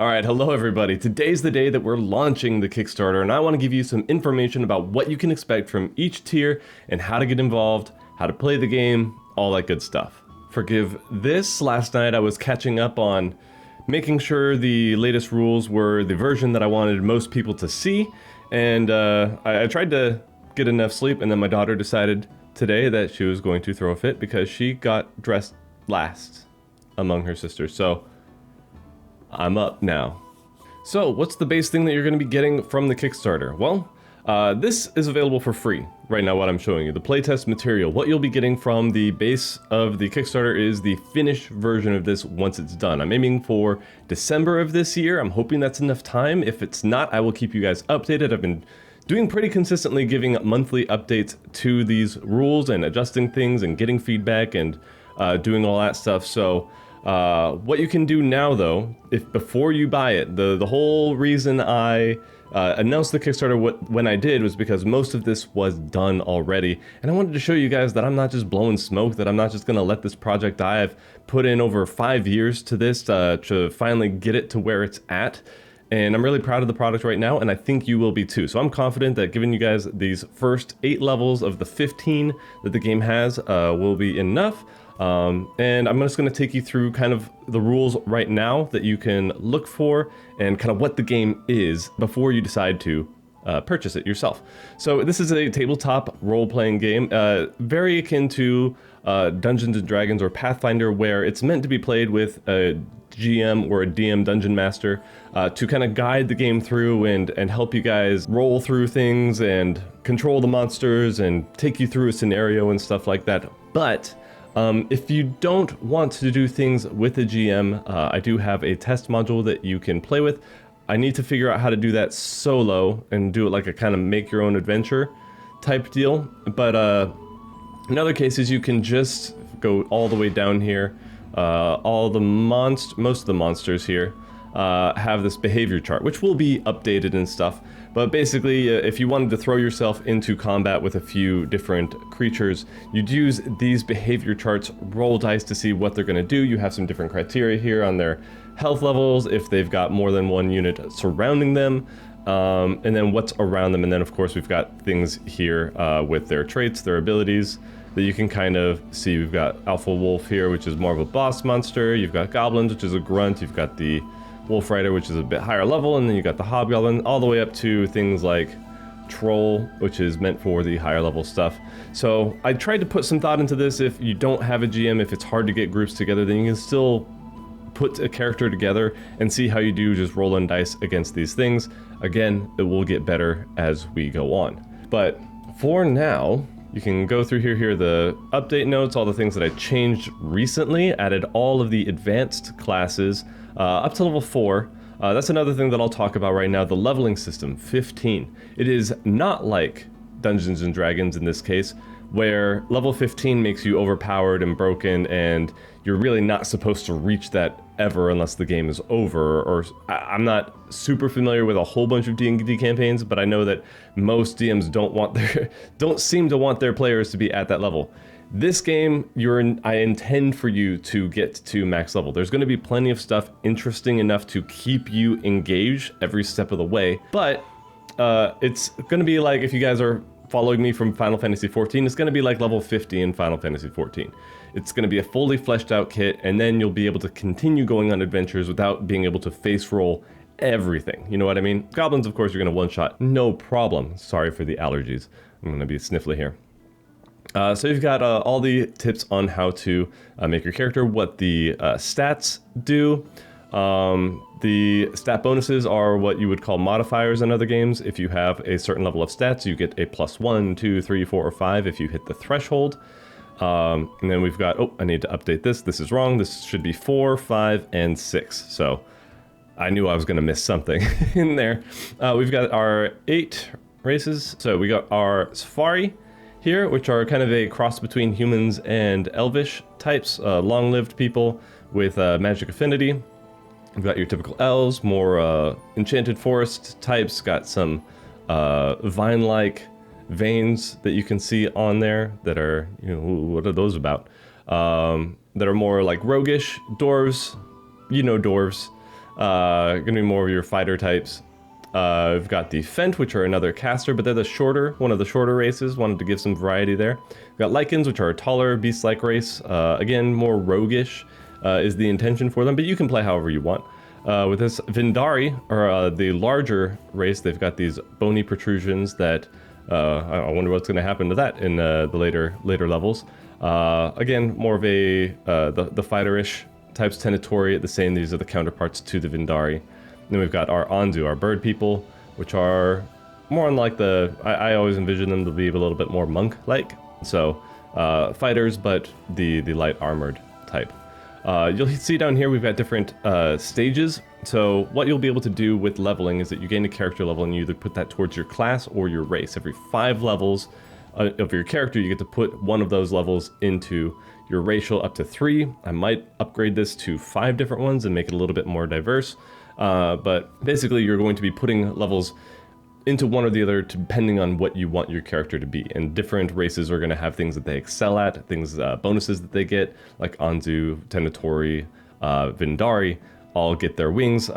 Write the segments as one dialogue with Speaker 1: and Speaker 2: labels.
Speaker 1: Alright, hello everybody. Today's the day that we're launching the Kickstarter, and I want to give you some information about what you can expect from each tier and how to get involved, how to play the game, all that good stuff. Forgive this, last night I was catching up on making sure the latest rules were the version that I wanted most people to see, and I tried to get enough sleep, and then my daughter decided today that she was going to throw a fit because she got dressed last among her sisters. So I'm up now. So what's the base thing that you're going to be getting from the Kickstarter? Well, this is available for free right now, what I'm showing you, the Playtest Material. What you'll be getting from the base of the Kickstarter is the finished version of this once it's done. I'm aiming for December of this year. I'm hoping that's enough time. If it's not, I will keep you guys updated. I've been doing pretty consistently, giving monthly updates to these rules and adjusting things and getting feedback and doing all that stuff. So what you can do now, though, if before you buy it, the whole reason I announced the Kickstarter when I did was because most of this was done already, and I wanted to show you guys that I'm not just blowing smoke, that I'm not just gonna let this project die. I've put in over 5 years to this to finally get it to where it's at, and I'm really proud of the product right now, and I think you will be too. So I'm confident that giving you guys these first 8 levels of the 15 that the game has will be enough. And I'm just going to take you through kind of the rules right now that you can look for and kind of what the game is before you decide to purchase it yourself. So this is a tabletop role-playing game, very akin to Dungeons and Dragons or Pathfinder, where it's meant to be played with a GM or a DM Dungeon Master to kind of guide the game through and help you guys roll through things and control the monsters and take you through a scenario and stuff like that. But if you don't want to do things with a GM, I do have a test module that you can play with. I need to figure out how to do that solo and do it like a kind of make your own adventure type deal. But in other cases, you can just go all the way down here. Most of the monsters here have this behavior chart, which will be updated and stuff. But basically, if you wanted to throw yourself into combat with a few different creatures, you'd use these behavior charts, roll dice to see what they're going to do. You have some different criteria here on their health levels, if they've got more than one unit surrounding them, and then what's around them. And then, of course, we've got things here with their traits, their abilities, that you can kind of see. We've got Alpha Wolf here, which is more of a boss monster. You've got Goblins, which is a grunt. You've got the Wolf Rider, which is a bit higher level, and then you got the Hobgoblin, all the way up to things like Troll, which is meant for the higher level stuff. So I tried to put some thought into this. If you don't have a GM, if it's hard to get groups together, then you can still put a character together and see how you do just rolling dice against these things. Again, it will get better as we go on. But for now, you can go through here the update notes, all the things that I changed recently, added all of the advanced classes up to level 4. That's another thing that I'll talk about right now, the leveling system, 15. It is not like Dungeons and Dragons in this case, where level 15 makes you overpowered and broken, and you're really not supposed to reach that ever unless the game is over. Or I'm not super familiar with a whole bunch of D&D campaigns, but I know that most DMs don't seem to want their players to be at that level. This game, I intend for you to get to max level. There's going to be plenty of stuff interesting enough to keep you engaged every step of the way, but it's going to be like, if you guys are following me from Final Fantasy XIV, it's going to be like level 50 in Final Fantasy XIV. It's going to be a fully fleshed out kit, and then you'll be able to continue going on adventures without being able to face roll everything. You know what I mean? Goblins, of course, you're going to one-shot, no problem. Sorry for the allergies. I'm going to be sniffly here. So you've got all the tips on how to make your character, what the stats do. The stat bonuses are what you would call modifiers in other games. If you have a certain level of stats, you get a +1, 2, 3, 4, or 5 if you hit the threshold. And then we've got, I need to update this. This is wrong. This should be 4, 5, and 6. So I knew I was going to miss something in there. We've got our 8 races. So we got our Safari here, which are kind of a cross between humans and elvish types, long-lived people with magic affinity. We've got your typical elves, more enchanted forest types, got some vine-like veins that you can see on there that are, what are those about? That are more like roguish, dwarves, dwarves. Gonna be more of your fighter types. We've got the Fent, which are another caster, but they're one of the shorter races. Wanted to give some variety there. We've got Lycans, which are a taller, beast-like race. Again, more roguish is the intention for them, but you can play however you want. With this Vindari, or the larger race, they've got these bony protrusions that I wonder what's going to happen to that in the later levels. Again, more of a the fighter-ish types tend to Tori, the same. These are the counterparts to the Vindari. Then we've got our Anzu, our bird people, which are more unlike I always envision them to be a little bit more monk-like. So fighters, but the light armored type. You'll see down here we've got different stages. So what you'll be able to do with leveling is that you gain a character level and you either put that towards your class or your race. Every 5 levels of your character, you get to put one of those levels into your racial, up to 3. I might upgrade this to 5 different ones and make it a little bit more diverse. But basically you're going to be putting levels into one or the other depending on what you want your character to be. And different races are going to have things that they excel at, things, bonuses that they get, like Anzu, Tenatori, Vindari, all get their wings.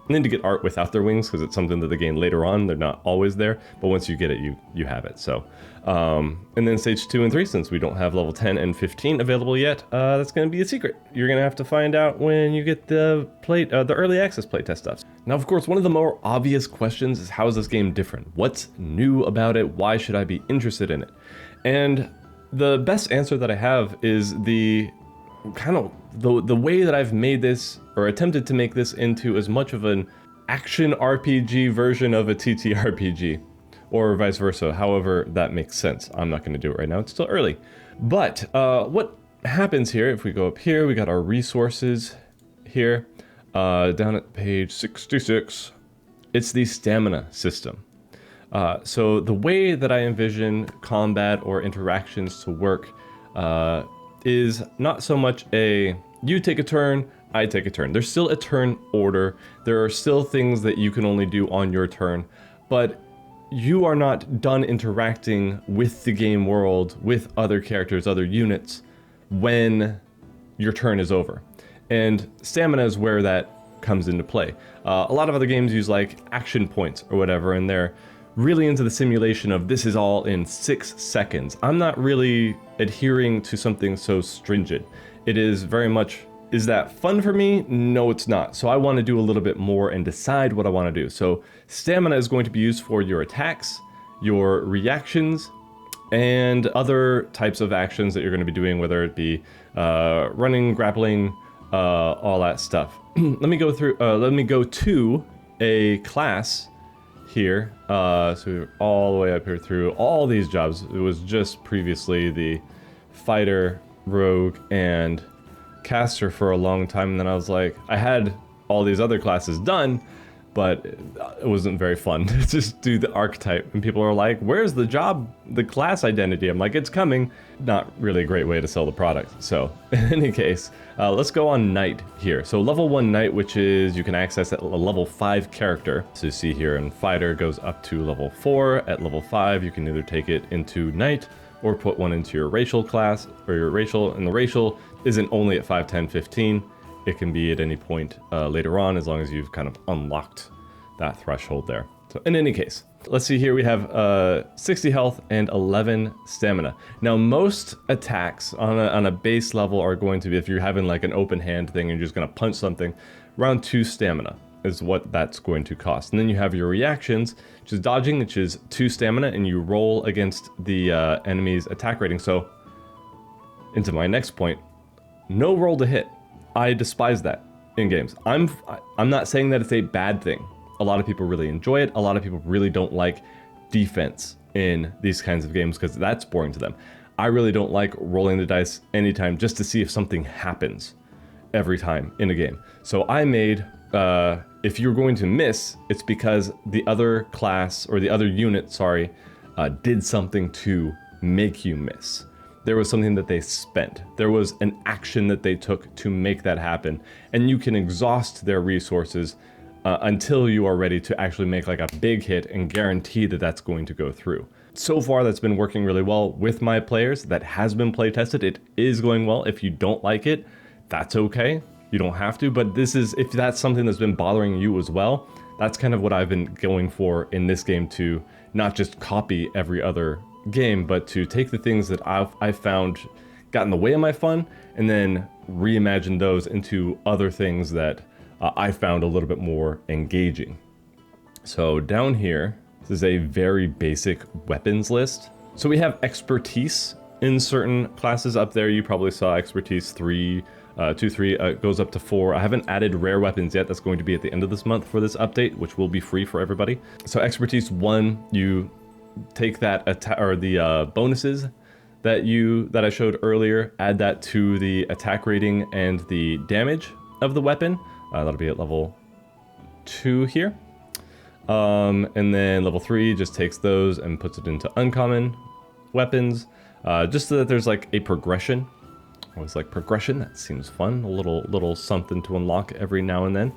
Speaker 1: Need to get art without their wings because it's something that they gain later on. They're not always there, but once you get it, you have it. So, and then stage 2 and 3, since we don't have level 10 and 15 available yet, that's going to be a secret. You're going to have to find out when you get the early access playtest stuff. Now, of course, one of the more obvious questions is, how is this game different? What's new about it? Why should I be interested in it? And the best answer that I have is the way that I've made this, or attempted to make this, into as much of an action RPG version of a TTRPG, or vice versa, however that makes sense. I'm not going to do it right now, it's still early. But what happens here, if we go up here, we got our resources here, down at page 66, it's the stamina system. So the way that I envision combat or interactions to work is not so much you take a turn, I take a turn. There's still a turn order. There are still things that you can only do on your turn, but you are not done interacting with the game world, with other characters, other units, when your turn is over. And stamina is where that comes into play. A lot of other games use like action points or whatever, and they're really into the simulation of this is all in 6 seconds. I'm not really adhering to something so stringent. It is very much, is that fun for me? No, it's not. So I want to do a little bit more and decide what I want to do. So stamina is going to be used for your attacks, your reactions, and other types of actions that you're going to be doing, whether it be running, grappling, all that stuff. Let me go to a class here. So we're all the way up here through all these jobs. It was just previously the fighter, rogue, and caster for a long time, and then I was like, I had all these other classes done, but it wasn't very fun to just do the archetype. And people are like, where's the class identity? I'm like, it's coming. Not really a great way to sell the product. So in any case, let's go on knight here. So level 1 knight, which is, you can access at a level 5 character. So you see here, and fighter goes up to level 4. At level 5, you can either take it into knight or put one into your racial class, or your racial, and the racial isn't only at 5, 10, 15. It can be at any point later on, as long as you've kind of unlocked that threshold there. So in any case, let's see here, we have 60 health and 11 stamina. Now most attacks on a base level are going to be, if you're having like an open hand thing and you're just going to punch something, around 2 stamina is what that's going to cost. And then you have your reactions, which is dodging, which is 2 stamina, and you roll against the enemy's attack rating. So into my next point, no roll to hit. I despise that in games. I'm not saying that it's a bad thing. A lot of people really enjoy it. A lot of people really don't like defense in these kinds of games because that's boring to them. I really don't like rolling the dice anytime just to see if something happens every time in a game. So I made, if you're going to miss, it's because the other class, or the other unit, sorry, did something to make you miss. There was something that they spent. There was an action that they took to make that happen. And you can exhaust their resources until you are ready to actually make like a big hit and guarantee that that's going to go through. So far, that's been working really well with my players. That has been play tested. It is going well. If you don't like it, that's okay. You don't have to, but this is, if that's something that's been bothering you as well, that's kind of what I've been going for in this game, to not just copy every other game, but to take the things that I've found got in the way of my fun, and then reimagine those into other things that I found a little bit more engaging. So down here, this is a very basic weapons list. So we have expertise in certain classes. Up there, you probably saw expertise 3, 2, 3, goes up to 4. I haven't added rare weapons yet. That's going to be at the end of this month for this update, which will be free for everybody. So expertise 1, you take that the bonuses that I showed earlier, add that to the attack rating and the damage of the weapon. That'll be at level 2 here. And then level 3 just takes those and puts it into uncommon weapons, just so that there's like a progression. Always like progression, that seems fun. A little something to unlock every now and then.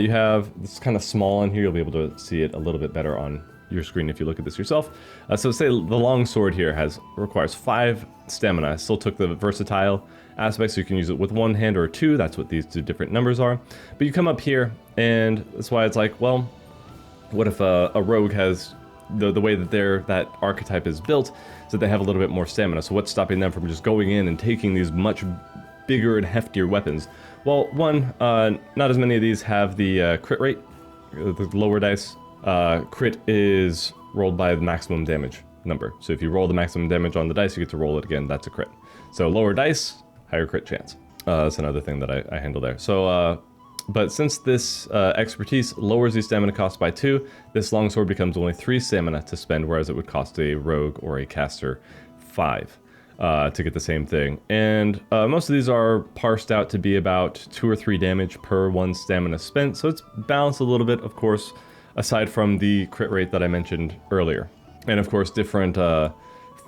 Speaker 1: You have this kind of small on here. You'll be able to see it a little bit better on your screen if you look at this yourself. So say the long sword here requires 5 stamina. I still took the versatile aspect, so you can use it with 1 hand or 2. That's what these 2 different numbers are. But you come up here, and that's why it's like, well, what if a rogue has the way that that archetype is built, so they have a little bit more stamina? So what's stopping them from just going in and taking these much bigger and heftier weapons? Well, one, not as many of these have the crit rate. The lower dice crit is rolled by the maximum damage number. So if you roll the maximum damage on the dice, you get to roll it again. That's a crit. So lower dice, higher crit chance. That's another thing that I handle there. So but since this expertise lowers the stamina cost by 2, this longsword becomes only 3 stamina to spend, whereas it would cost a rogue or a caster 5 to get the same thing. And most of these are parsed out to be about 2 or 3 damage per 1 stamina spent, so it's balanced a little bit, of course, aside from the crit rate that I mentioned earlier. And of course, different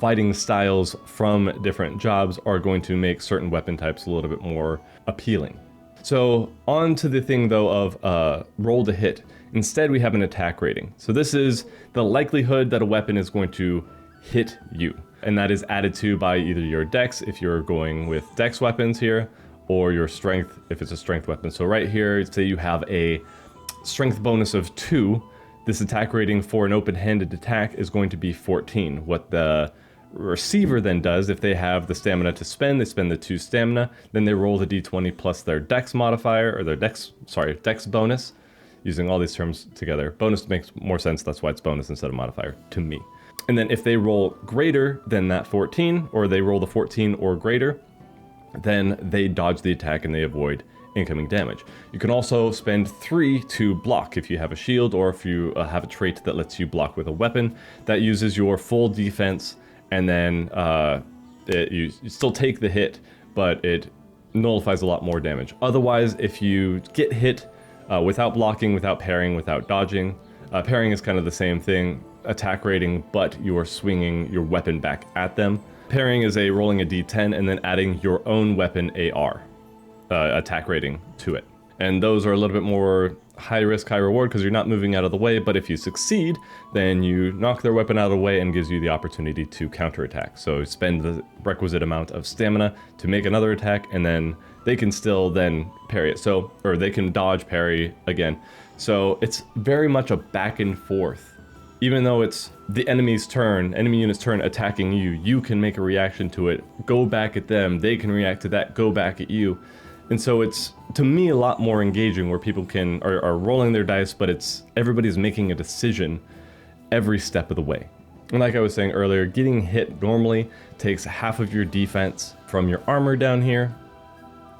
Speaker 1: fighting styles from different jobs are going to make certain weapon types a little bit more appealing. So on to the thing though of roll to hit. Instead we have an attack rating. So this is the likelihood that a weapon is going to hit you. And that is added to by either your dex if you're going with dex weapons here, or your strength if it's a strength weapon. So right here, say you have a strength bonus of 2, this attack rating for an open-handed attack is going to be 14. What the receiver then does, if they have the stamina to spend, they spend the 2 stamina, then they roll the d20 plus their dex modifier, or their dex bonus, using all these terms together. Bonus makes more sense, that's why it's bonus instead of modifier to me. And then if they roll greater than that 14, or they roll the 14 or greater, then they dodge the attack and they avoid incoming damage. You can also spend 3 to block if you have a shield, or if you have a trait that lets you block with a weapon that uses your full defense, and then you still take the hit, but it nullifies a lot more damage. Otherwise, if you get hit without blocking, without parrying, without dodging, parrying is kind of the same thing, attack rating, but you are swinging your weapon back at them. Parrying is rolling a d10 and then adding your own weapon AR attack rating to it. And those are a little bit more high risk, high reward, because you're not moving out of the way, but if you succeed, then you knock their weapon out of the way and gives you the opportunity to counterattack. So spend the requisite amount of stamina to make another attack, and then they can still then parry it. So, or they can dodge, parry again. So it's very much a back and forth. Even though it's the enemy unit's turn attacking you, you can make a reaction to it, go back at them, they can react to that, go back at you. And so it's, to me, a lot more engaging, where people are rolling their dice, but everybody's making a decision every step of the way. And like I was saying earlier, getting hit normally takes half of your defense from your armor down here.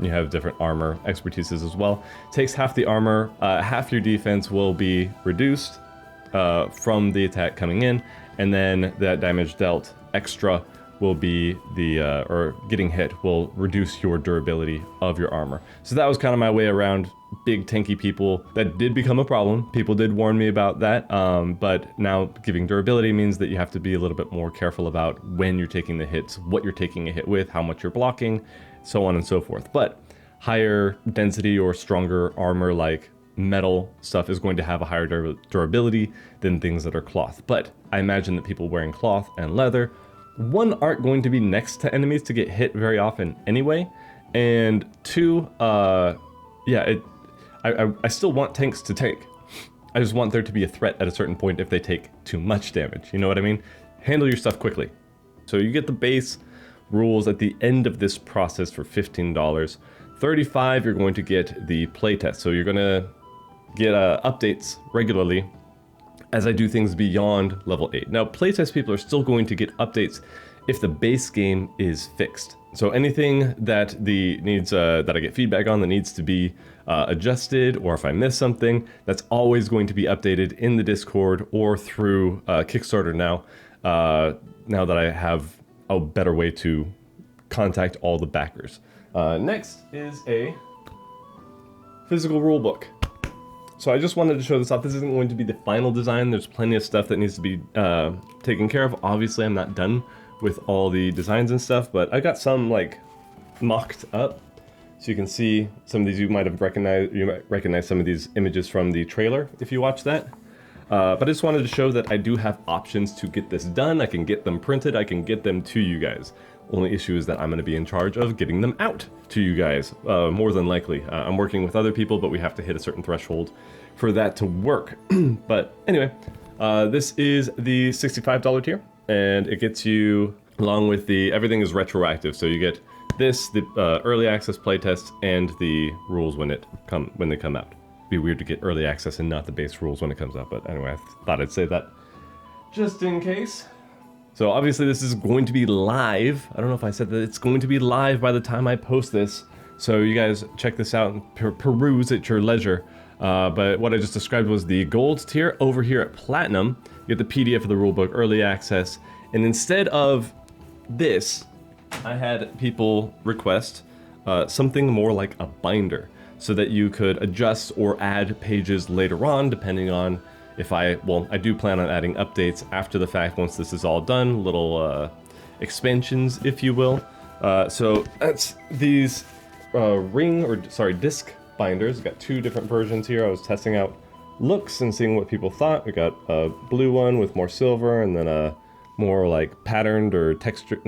Speaker 1: You have different armor expertises as well. Takes half the armor, half your defense will be reduced from the attack coming in, and then that damage dealt extra will be or getting hit will reduce your durability of your armor. So that was kind of my way around big tanky people. That did become a problem. People did warn me about that, but now giving durability means that you have to be a little bit more careful about when you're taking the hits, what you're taking a hit with, how much you're blocking, so on and so forth. But higher density or stronger armor like metal stuff is going to have a higher durability than things that are cloth. But I imagine that people wearing cloth and leather, one, aren't going to be next to enemies to get hit very often anyway, and 2, yeah, I still want tanks to tank. I just want there to be a threat at a certain point if they take too much damage. You know what I mean? Handle your stuff quickly. So you get the base rules at the end of this process for $15. $35, you're going to get the playtest. So you're going to get updates regularly as I do things beyond level 8. Now, playtest people are still going to get updates if the base game is fixed. So anything that needs that I get feedback on that needs to be adjusted, or if I miss something, that's always going to be updated in the Discord or through Kickstarter now. Now that I have a better way to contact all the backers. Next is a physical rulebook. So I just wanted to show this off. This isn't going to be the final design. There's plenty of stuff that needs to be taken care of. Obviously, I'm not done with all the designs and stuff, but I got some like mocked up. So you can see some of these you might recognize some of these images from the trailer if you watch that. But I just wanted to show that I do have options to get this done. I can get them printed, I can get them to you guys. Only issue is that I'm going to be in charge of getting them out to you guys, more than likely. I'm working with other people, but we have to hit a certain threshold for that to work. But anyway, this is the $65 tier, and it gets you, along with everything is retroactive, so you get this, the early access playtest, and the rules when they come out. It'd be weird to get early access and not the base rules when it comes out, but anyway, I thought I'd say that just in case. So obviously this is going to be live. I don't know if I said that it's going to be live by the time I post this. So you guys check this out and peruse at your leisure. But what I just described was the gold tier. Over here at Platinum, you get the PDF of the rulebook, early access. And instead of this, I had people request something more like a binder so that you could adjust or add pages later on, depending on if I do plan on adding updates after the fact once this is all done, little expansions, if you will. So that's these disc binders. Got two different versions here. I was testing out looks and seeing what people thought. We got a blue one with more silver, and then a more like patterned or textured,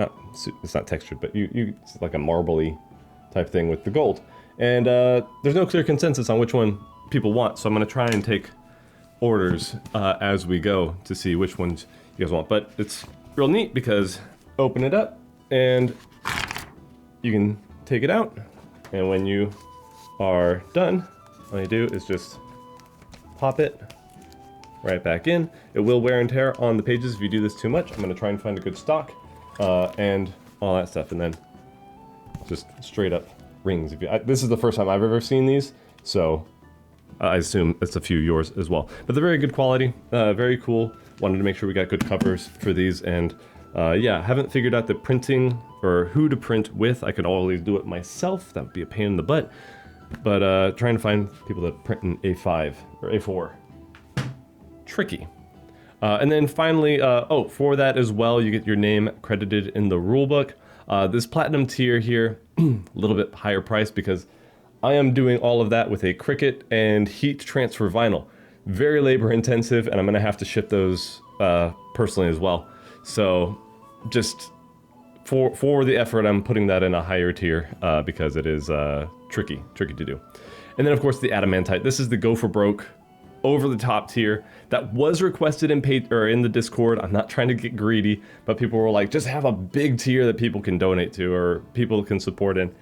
Speaker 1: it's not textured, but it's like a marbly type thing with the gold. And there's no clear consensus on which one people want, so I'm gonna try and take orders as we go to see which ones you guys want. But it's real neat because open it up and you can take it out, and when you are done, all you do is just pop it right back in. It will wear and tear on the pages if you do this too much. I'm going to try and find a good stock and all that stuff, and then just straight up rings. This is the first time I've ever seen these, so I assume it's a few yours as well. But they're very good quality, very cool. Wanted to make sure we got good covers for these, and yeah, haven't figured out the printing or who to print with. I could always do it myself. That would be a pain in the butt. But trying to find people that print in A5 or A4. Tricky. And then finally, for that as well, you get your name credited in the rulebook. This platinum tier here, a little bit higher price because I am doing all of that with a Cricut and heat transfer vinyl. Very labor intensive, and I'm gonna have to ship those personally as well. So just for the effort, I'm putting that in a higher tier because it is tricky to do. And then of course the adamantite. This is the go for broke, over the top tier that was requested in the Discord. I'm not trying to get greedy, but people were like, just have a big tier that people can donate to or people can support in.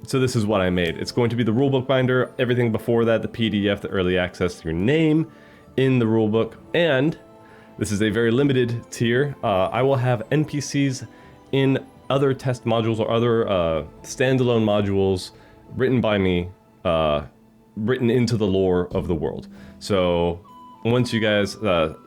Speaker 1: So this is what I made. It's going to be the rulebook binder, everything before that, the PDF, the early access, your name in the rulebook, and this is a very limited tier. I will have NPCs in other test modules or other standalone modules written by me, written into the lore of the world. So once you guys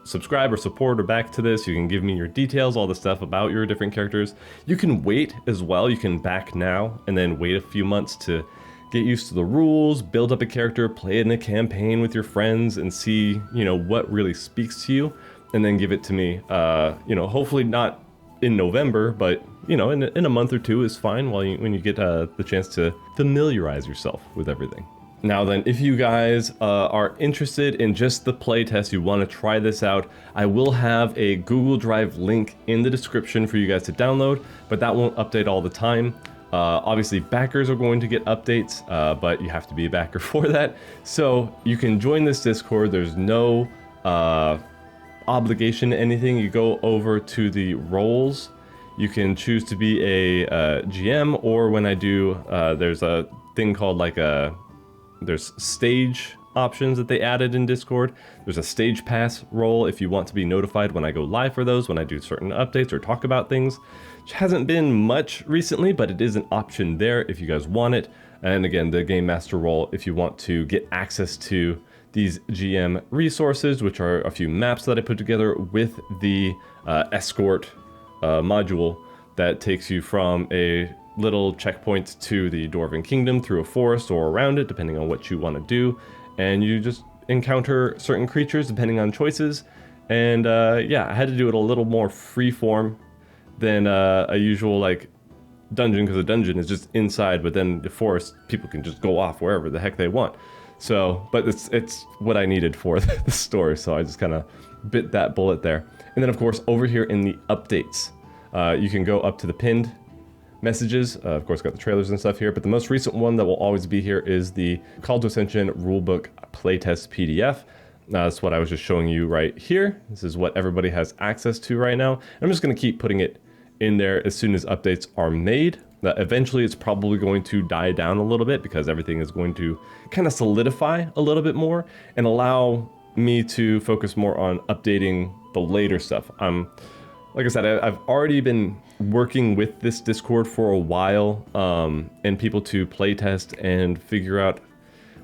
Speaker 1: subscribe or support or back to this, you can give me your details, all the stuff about your different characters. You can wait as well. You can back now and then wait a few months to get used to the rules, build up a character, play it in a campaign with your friends, and see, what really speaks to you, and then give it to me. Hopefully not in November, but in a month or two is fine when you get the chance to familiarize yourself with everything. Now then, if you guys are interested in just the playtest, you want to try this out, I will have a Google Drive link in the description for you guys to download, but that won't update all the time. Obviously, backers are going to get updates, but you have to be a backer for that. So you can join this Discord. There's no obligation to anything. You go over to the roles. You can choose to be a GM, or when I do, there's a thing called there's stage options that they added in Discord. There's a stage pass role if you want to be notified when I go live for those, when I do certain updates or talk about things, which hasn't been much recently, but it is an option there if you guys want it. And again, the Game Master role if you want to get access to these GM resources, which are a few maps that I put together with the escort module that takes you from a little checkpoint to the Dwarven Kingdom through a forest or around it, depending on what you want to do. And you just encounter certain creatures depending on choices. And yeah, I had to do it a little more freeform than a usual dungeon, because the dungeon is just inside, but then the forest, people can just go off wherever the heck they want. So, but it's what I needed for the story, so I just kind of bit that bullet there. And then of course, over here in the updates, you can go up to the pinned messages. Of course, got the trailers and stuff here, but the most recent one that will always be here is the Call to Ascension Rulebook Playtest PDF. That's what I was just showing you right here. This is what everybody has access to right now. I'm just going to keep putting it in there as soon as updates are made. Eventually, it's probably going to die down a little bit because everything is going to kind of solidify a little bit more and allow me to focus more on updating the later stuff. Like I said, I've already been working with this Discord for a while, and people to playtest and figure out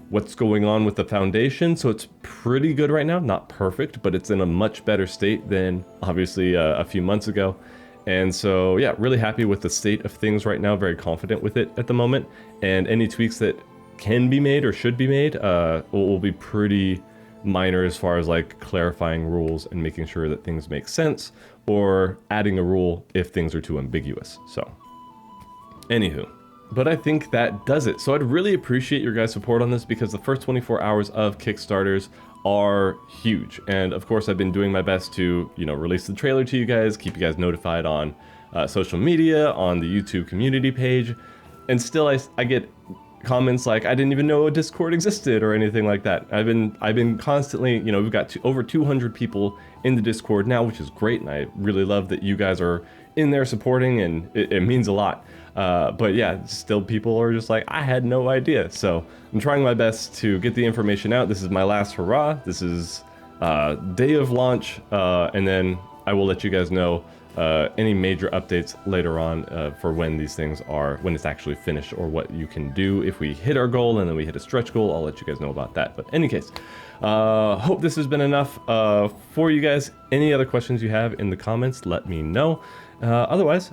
Speaker 1: what's going on with the foundation. So it's pretty good right now. Not perfect, but it's in a much better state than obviously a few months ago. And so, yeah, really happy with the state of things right now. Very confident with it at the moment. And any tweaks that can be made or should be made will be pretty minor as far as clarifying rules and making sure that things make sense, or adding a rule if things are too ambiguous. So, anywho. But I think that does it. So I'd really appreciate your guys' support on this, because the first 24 hours of Kickstarters are huge. And of course, I've been doing my best to, release the trailer to you guys, keep you guys notified on social media, on the YouTube community page. And still I get comments like, I didn't even know a Discord existed or anything like that. I've been constantly, we've got over 200 people in the Discord now, which is great. And I really love that you guys are in there supporting, and it means a lot. But yeah, still people are just like, I had no idea. So I'm trying my best to get the information out. This is my last hurrah. This is day of launch, and then I will let you guys know any major updates later on for when these things are, when it's actually finished, or what you can do if we hit our goal and then we hit a stretch goal. I'll let you guys know about that. But in any case, hope this has been enough for you guys. Any other questions you have in the comments, let me know. Otherwise,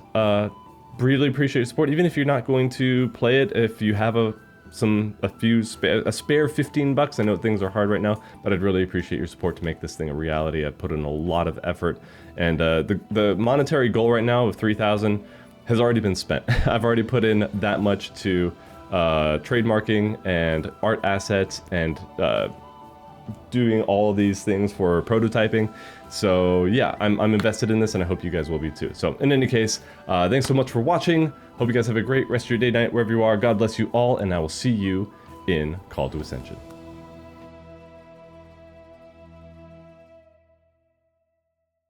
Speaker 1: really appreciate your support. Even if you're not going to play it, if you have a spare 15 bucks, I know things are hard right now, but I'd really appreciate your support to make this thing a reality. I've put in a lot of effort, and the monetary goal right now of 3,000 has already been spent. I've already put in that much to trademarking and art assets and doing all these things for prototyping. So yeah, I'm invested in this, and I hope you guys will be too. So in any case, thanks so much for watching. Hope you guys have a great rest of your day, night, wherever you are. God bless you all, and I will see you in Call to Ascension.